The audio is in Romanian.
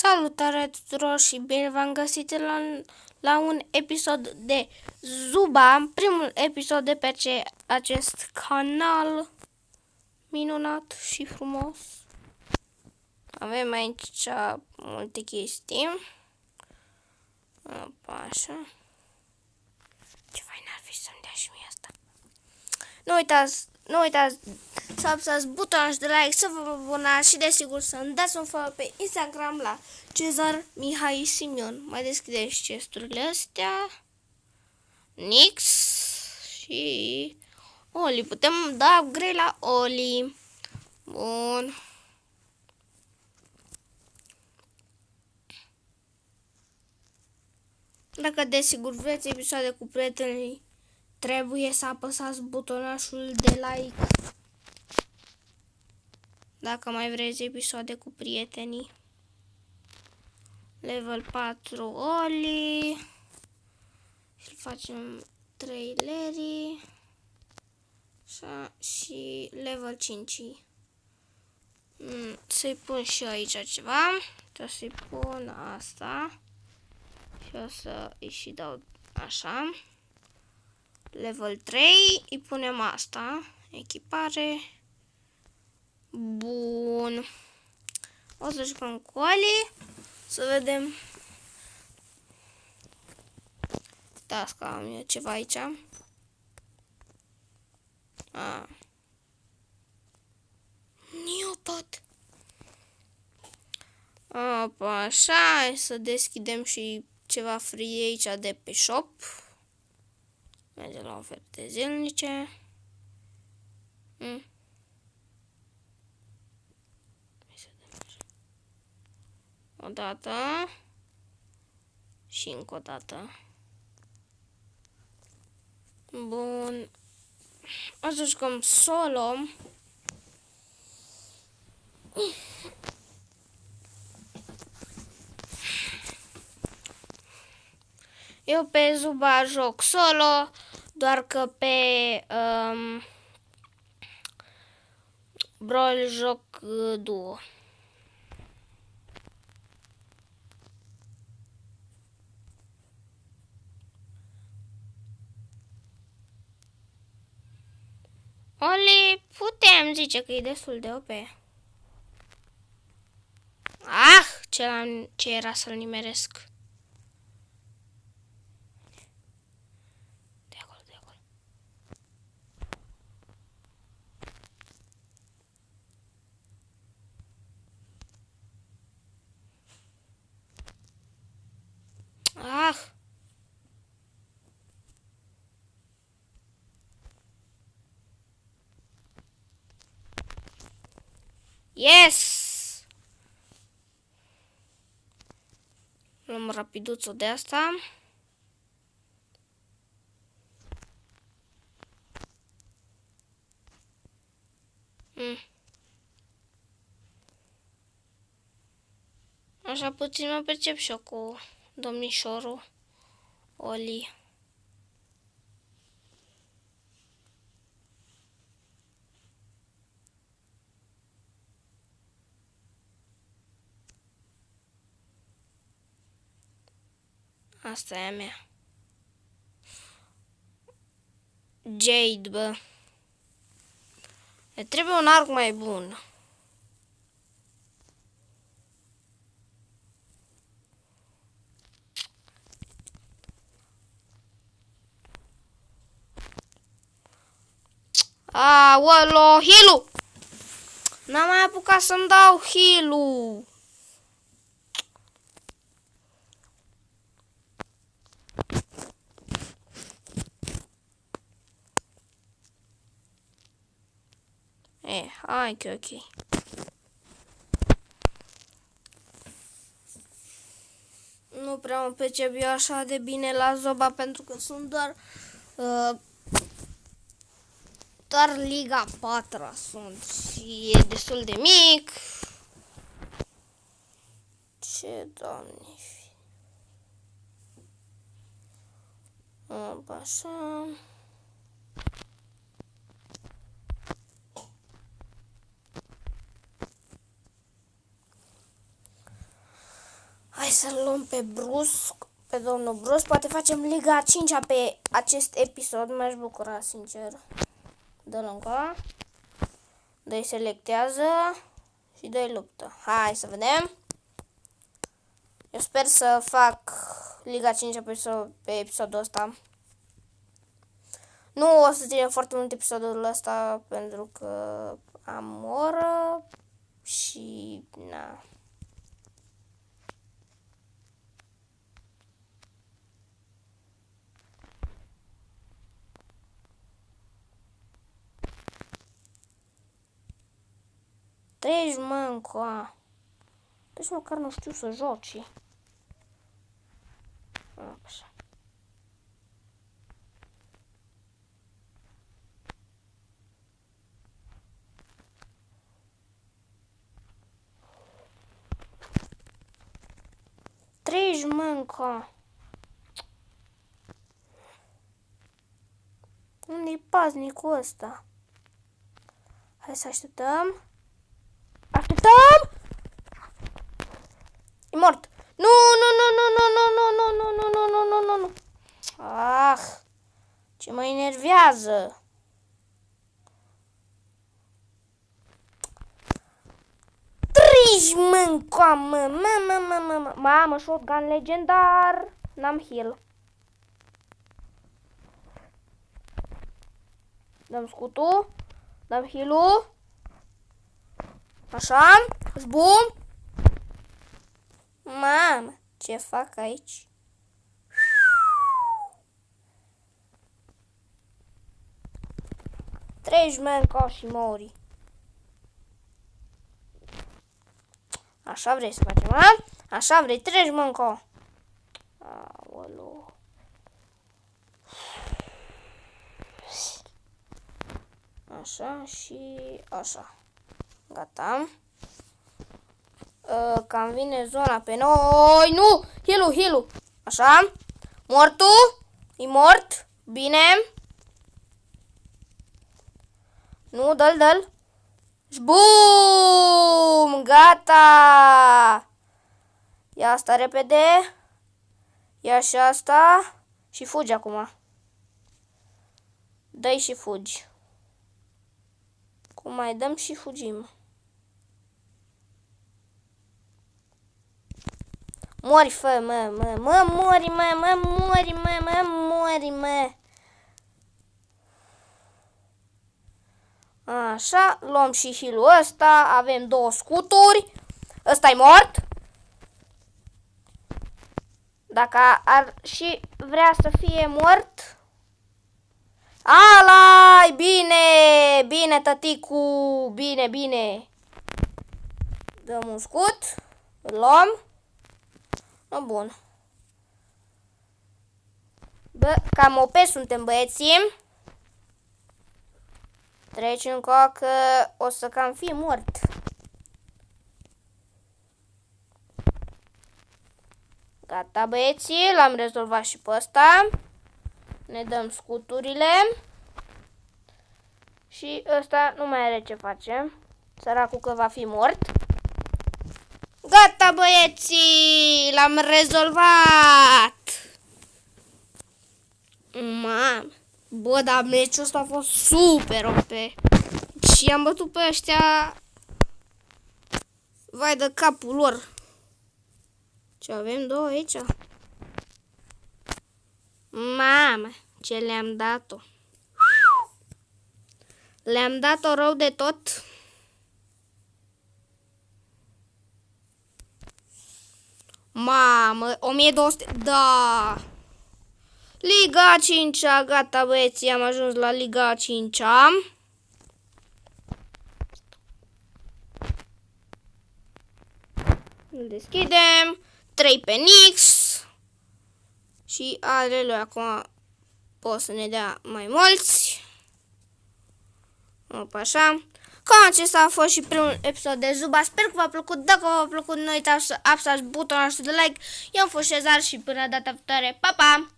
Salutare tuturor și bine v-am găsit la un episod de Zuba, primul episod de pe acest canal minunat și frumos. Avem aici multe chestii. Așa. Ce fain ar fi să-mi dea și mie asta. Nu uitați să apăsați butonul de like, să vă abonați și desigur să-mi dați un follow pe Instagram la Cezar Mihai Simion. Mai deschidem și chesturile astea. Nix și Oli. Putem da upgrade la Oli. Bun. Dacă desigur vreți episoade cu prietenii, trebuie să apăsați butonașul de like. Dacă mai vreți episoade cu prietenii. Level 4 Oli. Și facem 3 Larry. Așa, și level 5. Să-i pun și eu aici ceva. O să-i pun asta. Și o să îi și dau așa. Level 3. Îi punem asta. Echipare. Bun. O să jucăm cu Oli. Să vedem. Uitați că am eu ceva aici. Neopod. Opa, așa. Hai să deschidem și ceva free aici de pe shop. Mergem la oferte zilnice. O dată. Și încă o dată. Bun. O să jucăm solo. Eu pe Zuba joc solo, doar că pe Brawl joc duo. Oli, putem zice că e destul de OP. Ce era să-l nimeresc. De acolo, de acolo. Yes! Luăm rapiduțul de asta. Așa puțin mă percep și eu cu domnișorul Oli. Asta e a mea. Jade, bă. Ne trebuie un arc mai bun. Aoleo, heal-ul! N-am mai apucat să-mi dau heal-ul. Hai că e ok. Nu prea mă percep eu așa de bine la Zoba pentru că sunt doar Liga 4 sunt și e destul de mic. Ce doamne fi. Așa. să-l luăm pe Brusc, pe domnul Brusc. Poate facem Liga 5-a pe acest episod. M-aș bucura, sincer. Dă-l încă. Dă-i selectează și dă-i luptă. Hai să vedem. Eu sper să fac Liga 5 pe episodul ăsta. Nu o să ținem foarte mult episodul ăsta pentru că am o oră și na. Treci, mă, încoa. Deci măcar nu știu să joci. Așa. Treci, mă, încoa. Unde-i paznicul ăsta? Hai să așteptăm. Așteptăm! E mort! Nu, nu, nu, nu, nu, nu, nu, nu, nu, nu, nu, nu, nu, nu. Ah! Ce mă enervează! Treci, mâncoa, mamă, shotgun legendar! N-am heal. Dăm scutul. Dăm heal-ul. Așa, zbum. Mamă, ce fac aici? Treci, mâncoa și mori. Așa vrei să facem, a? Așa vrei, treci, mâncoa. Aoleu. Așa și așa. Gata. Cam vine zona pe noi. Nu! Heal-ul. Așa. Mortul. E mort. Bine. Nu, dă-l. Bum! Gata! Ia asta repede. Ia și asta. Și fugi acum. Dă-i și fugi. Cum mai dăm și fugim. Mori, fă, mori. Așa, luăm și heal-ul ăsta. Avem 2 scuturi. Ăsta-i mort. Dacă ar și vrea să fie mort. Alai, bine, tăticu, bine. Dăm un scut, îl luăm. Bun. Bă, cam OP suntem, băieții. Treci încă că o să cam fi mort. Gata, băieții, l-am rezolvat și pe ăsta. Ne dăm scuturile. Și ăsta nu mai are ce face. Săracul că va fi mort. Gata, băieții! L-am rezolvat! Mamă! Bă, dar meciul ăsta a fost super OP. Și am bătut pe ăștia. Vai de capul lor. Ce avem 2 aici? Mamă, ce le-am dat-o. Le-am dat-o rău de tot. Mamă, 1200, da. Liga 5-a, gata, băieții, am ajuns la Liga 5-a. Îl deschidem. 3 pe Nix. Și alelui, acum pot să ne dea mai mulți. Opa, așa. Cam acesta a fost și primul episod de Zuba. Sper că v-a plăcut. Dacă v-a plăcut, nu uitați să apăsați butonul ăsta de like. Eu am fost Cezar și până data viitoare. Pa, pa!